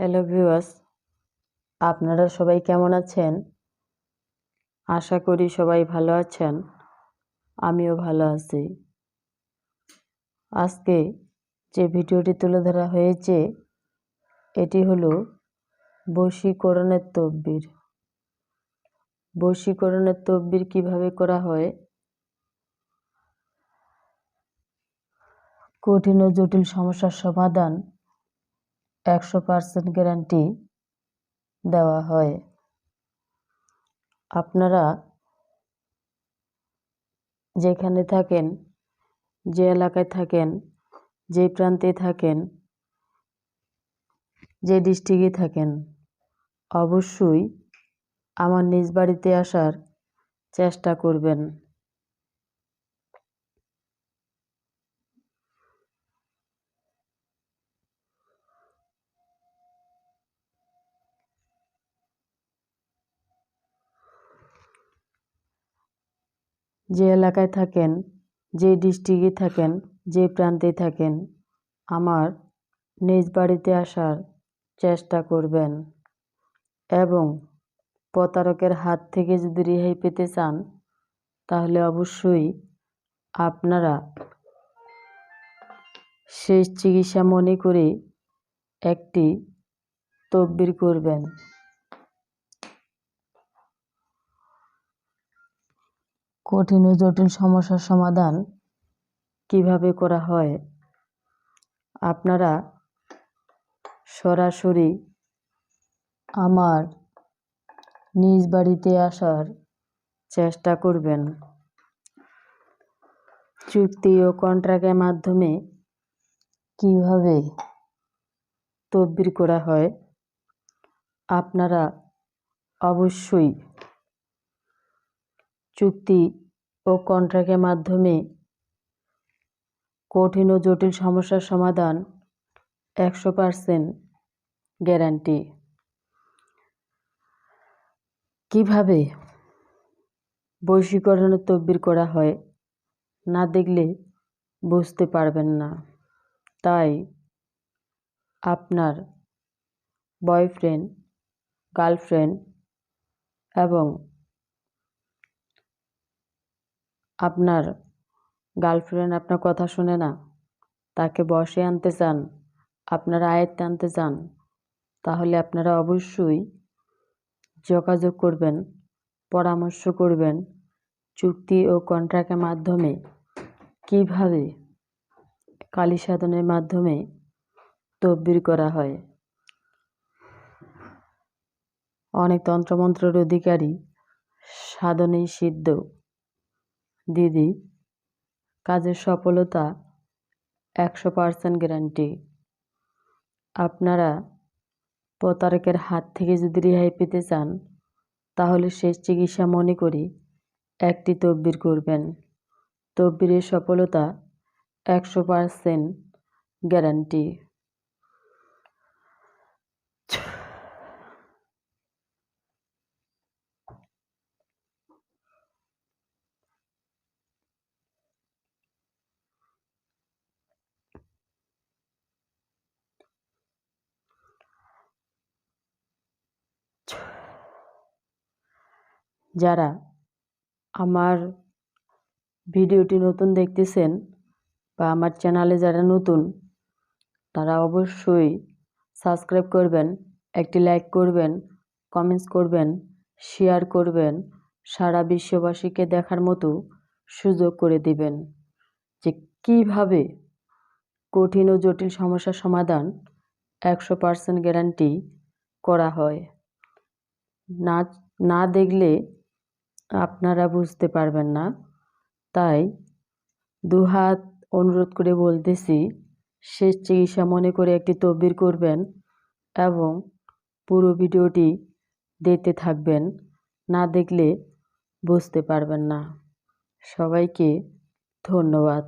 Hello viewers, আপনারা সবাই কেমন আছেন? আশা করি সবাই ভালো আছেন। আমিও ভালো আছি। আজকে যে ভিডিওটি তুলে ধরা হয়েছে এটি হলো বশীকরণের তদবির। বশীকরণের তদবির কিভাবে করা হয়, কঠিন ও জটিল সমস্যার সমাধান 100% গ্যারান্টি দেওয়া হয়। আপনারা যেখানে থাকেন, যে এলাকায় থাকেন, যে প্রান্তে থাকেন, যে ডিস্ট্রিক্টে থাকেন, অবশ্যই আমার নিজ বাড়িতে আসার চেষ্টা করবেন। যে এলাকায় থাকেন, যে ডিস্ট্রিক্টে থাকেন, যে প্রান্তে থাকেন, আমার নিজ বাড়িতে আসার চেষ্টা করবেন এবং প্রতারকের হাত থেকে যদি রেহাই পেতে চান তাহলে অবশ্যই আপনারা শেষ চিকিৎসা মনে করে একটি তদবির করবেন। কঠিন ও জটিল সমস্যার সমাধান কিভাবে করা হয়, আপনারা সরাসরি আমার নিজ বাড়িতে আসার চেষ্টা করবেন। চুক্তি ও কন্ট্রাক্টের মাধ্যমে কিভাবে তদবির করা হয়, আপনারা অবশ্যই চুক্তি ও কন্ট্রাক্টের মাধ্যমে কঠিন ও জটিল সমস্যার সমাধান 100% গ্যারান্টি। কিভাবে বশীকরণের তদবির করা হয় না দেখলে বুঝতে পারবেন না। তাই আপনার বয়ফ্রেন্ড, গার্লফ্রেন্ড এবং আপনার গার্লফ্রেন্ড আপনার কথা শুনে না, তাকে বশে আনতে চান, আপনারা আয়ত্তে আনতে চান, তাহলে আপনারা অবশ্যই যোগাযোগ করবেন, পরামর্শ করবেন চুক্তি ও কন্ট্রাক্টের মাধ্যমে কিভাবে কালী সাধনের মাধ্যমে তদবির করা হয়। অনেক তন্ত্রমন্ত্রের অধিকারী, সাধনেই সিদ্ধ দিদি, কাজের সফলতা 100% গ্যারান্টি। আপনারা প্রতারকের হাত থেকে যদি রেহাই পেতে চান তাহলে শেষ চিকিৎসা মনে করি একটি তদবির করবেন। তদবিরের সফলতা 100% গ্যারান্টি। যারা আমার ভিডিওটি নতুন দেখতেছেন বা আমার চ্যানেলে যারা নতুন, তারা অবশ্যই সাবস্ক্রাইব করবেন, একটি লাইক করবেন, কমেন্টস করবেন, শেয়ার করবেন, সারা বিশ্ববাসীকে দেখার মতো সুযোগ করে দিবেন যে কিভাবে কঠিন ও জটিল সমস্যার সমাধান 100% গ্যারান্টি করা হয়। না দেখলে আপনারা বুঝতে পারবেন না। তাই দুহাত অনুরোধ করে বলতেছি, শেষ চিকিৎসা মনে করে একটি তদবির করবেন এবং পুরো ভিডিওটি দেখতে থাকবেন। না দেখলে বুঝতে পারবেন না। সবাইকে ধন্যবাদ।